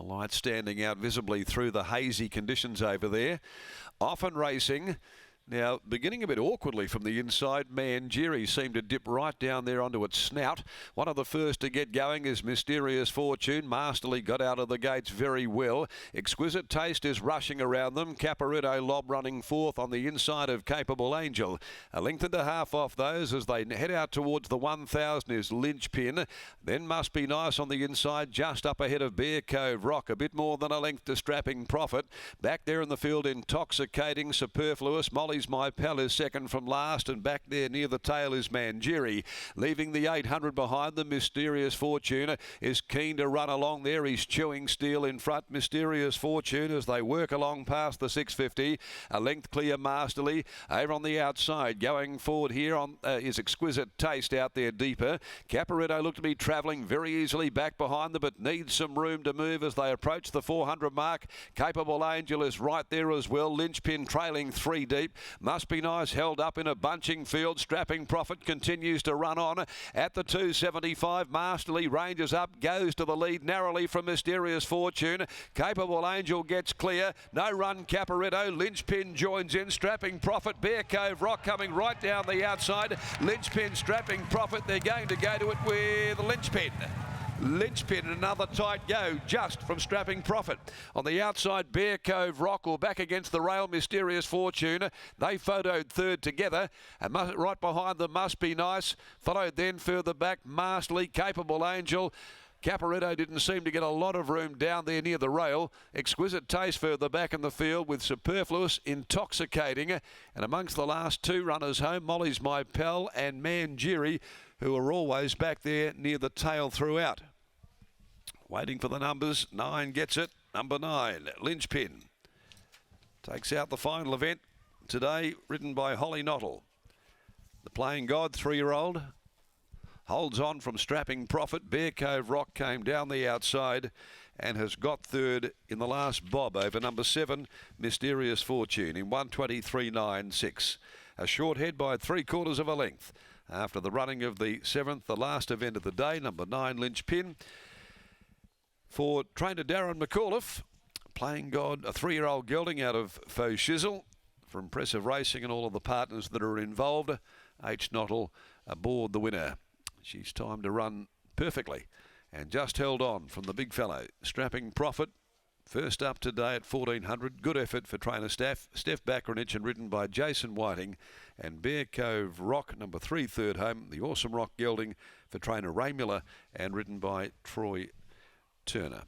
light standing out visibly through the hazy conditions over there. Often racing. Now, beginning a bit awkwardly from the inside, Manjiri seemed to dip right down there onto its snout. One of the first to get going is Mysterious Fortune. Masterly got out of the gates very well. Exquisite Taste is rushing around them. Caporetto Lob running fourth on the inside of Capable Angel. A length and a half off those as they head out towards the 1,000 is Linchpin. Then Must Be Nice on the inside, just up ahead of Bear Cove Rock. A bit more than a length to Strapping Profit. Back there in the field, Intoxicating, Superfluous. Molly's My Pal is second from last, and back there near the tail is Manjiri. Leaving the 800 behind them, Mysterious Fortune is keen to run along there. He's chewing steel in front. Mysterious Fortune as they work along past the 650. A length clear Masterly. Over on the outside, going forward here on is Exquisite Taste out there deeper. Caporetto look to be travelling very easily back behind them, but needs some room to move as they approach the 400 mark. Capable Angel is right there as well. Linchpin trailing 3 deep. Must Be Nice held up in a bunching field. Strapping Profit continues to run on at the 275. Masterly ranges up, goes to the lead narrowly from Mysterious Fortune. Capable Angel gets clear. No run Caporetto. Linchpin joins in. Strapping Profit. Bear Cove Rock coming right down the outside. Linchpin, Strapping Profit. They're going to go to it with Linchpin. Linchpin, another tight go just from Strapping Profit. On the outside, Bear Cove Rock or back against the rail, Mysterious Fortune. They photoed third together, and right behind them Must Be Nice. Followed then further back, Masterly, Capable Angel. Caporetto didn't seem to get a lot of room down there near the rail. Exquisite Taste further back in the field with Superfluous, Intoxicating. And amongst the last two runners home, Molly's My Pal and Manjiri, who are always back there near the tail throughout. Waiting for the numbers. 9 gets it. Number 9, Linchpin. Takes out the final event today, ridden by Holly Nottle. The Playing God 3-year-old holds on from Strapping Profit. Bear Cove Rock came down the outside and has got third in the last bob over number 7, Mysterious Fortune, in 1:23.96. A short head by 3/4 of a length. After the running of the 7th, the last event of the day, number 9, Linchpin. For trainer Darren McAuliffe, Playing God, a 3-year-old gelding out of Faux Shizzle. For Impressive Racing and all of the partners that are involved, H. Nottle aboard the winner. She's timed to run perfectly and just held on from the big fellow. Strapping Profit, first up today at 1400. Good effort for trainer Steph Bacranich and ridden by Jason Whiting. And Bear Cove Rock, number 3, third home. The Awesome Rock gelding for trainer Ray Miller and ridden by Troy Turner.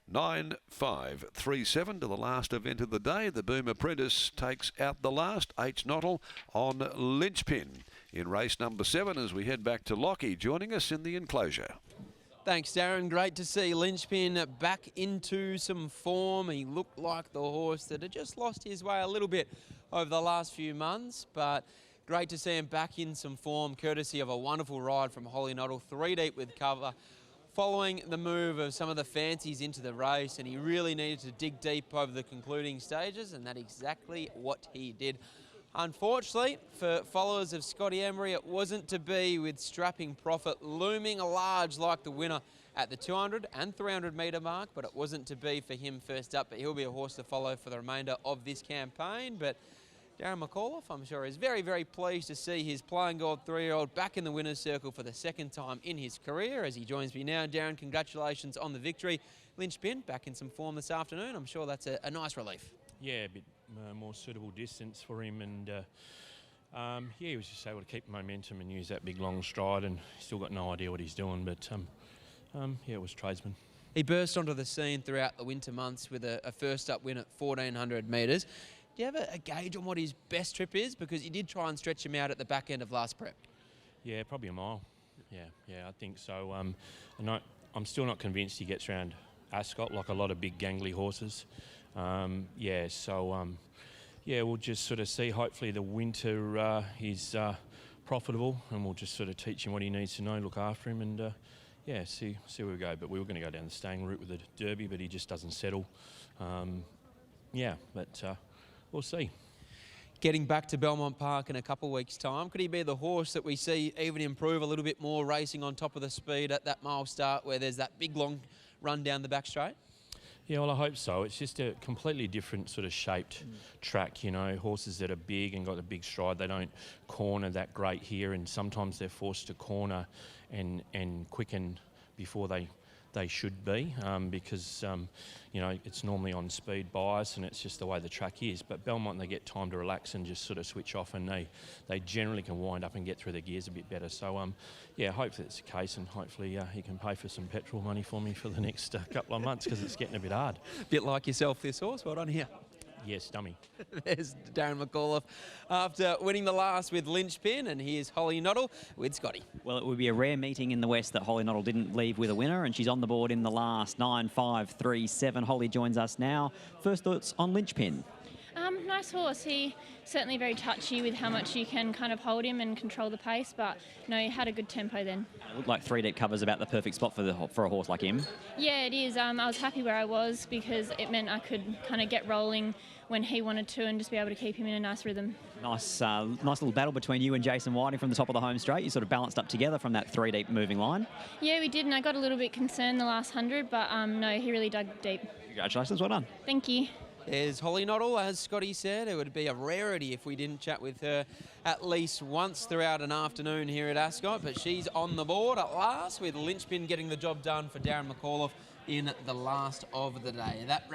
9:5:37 to the last event of the day. The Boom Apprentice takes out the last. H. Nottle on Linchpin in race number 7 as we head back to Lockie, joining us in the enclosure. Thanks, Darren. Great to see Linchpin back into some form. He looked like the horse that had just lost his way a little bit over the last few months, but great to see him back in some form, courtesy of a wonderful ride from Holly Nottle, 3 deep with cover, following the move of some of the fancies into the race, and he really needed to dig deep over the concluding stages, and that's exactly what he did. Unfortunately, for followers of Scotty Emery, it wasn't to be, with Strapping Profit looming large like the winner at the 200 and 300 metre mark, but it wasn't to be for him first up, but he'll be a horse to follow for the remainder of this campaign. But Darren McAuliffe, I'm sure, is very, very pleased to see his Playing God 3-year-old back in the winner's circle for the 2nd time in his career. As he joins me now, Darren, congratulations on the victory. Linchpin back in some form this afternoon. I'm sure that's a nice relief. Yeah, a bit more suitable distance for him, and yeah, he was just able to keep momentum and use that big long stride, and still got no idea what he's doing, but yeah, it was tradesman. He burst onto the scene throughout the winter months with a first up win at 1,400 metres. Do you have a gauge on what his best trip is? Because you did try and stretch him out at the back end of last prep. Yeah, probably a mile. Yeah, I think so. I'm still not convinced he gets around Ascot like a lot of big gangly horses. Yeah, we'll just sort of see. Hopefully the winter is profitable, and we'll just sort of teach him what he needs to know, look after him, and yeah, see where we go. But we were going to go down the staying route with the Derby, but he just doesn't settle. Yeah, but we'll see. Getting back to Belmont Park in a couple of weeks' time, could he be the horse that we see even improve a little bit more, racing on top of the speed at that mile start where there's that big long run down the back straight? Yeah, well, I hope so. It's just a completely different sort of shaped track, you know. Horses that are big and got a big stride, they don't corner that great here, and sometimes they're forced to corner and quicken before they should be, because you know, it's normally on speed bias and it's just the way the track is. But Belmont, they get time to relax and just sort of switch off, and they generally can wind up and get through the gears a bit better. So yeah, hopefully it's the case, and hopefully he can pay for some petrol money for me for the next couple of months, because it's getting a bit hard. Bit like yourself, this horse. Well done here. Yes, dummy. There's Darren McAuliffe after winning the last with Linchpin, and here's Holly Noddle with Scotty. Well, it would be a rare meeting in the West that Holly Noddle didn't leave with a winner, and she's on the board in the last 9-5-3-7. Holly joins us now. First thoughts on Linchpin? Nice horse. He certainly very touchy with how much you can kind of hold him and control the pace, but no, he had a good tempo then. It looked like 3 deep covers about the perfect spot for a horse like him. Yeah, it is. I was happy where I was because it meant I could kind of get rolling when he wanted to and just be able to keep him in a nice rhythm. Nice little battle between you and Jason Whiting from the top of the home straight. You sort of balanced up together from that 3 deep moving line. Yeah, we did, and I got a little bit concerned the last 100, but no, he really dug deep. Congratulations, well done. Thank you. There's Holly Noddle, as Scotty said. It would be a rarity if we didn't chat with her at least once throughout an afternoon here at Ascot, but she's on the board at last, with Linchpin getting the job done for Darren McAuliffe in the last of the day. That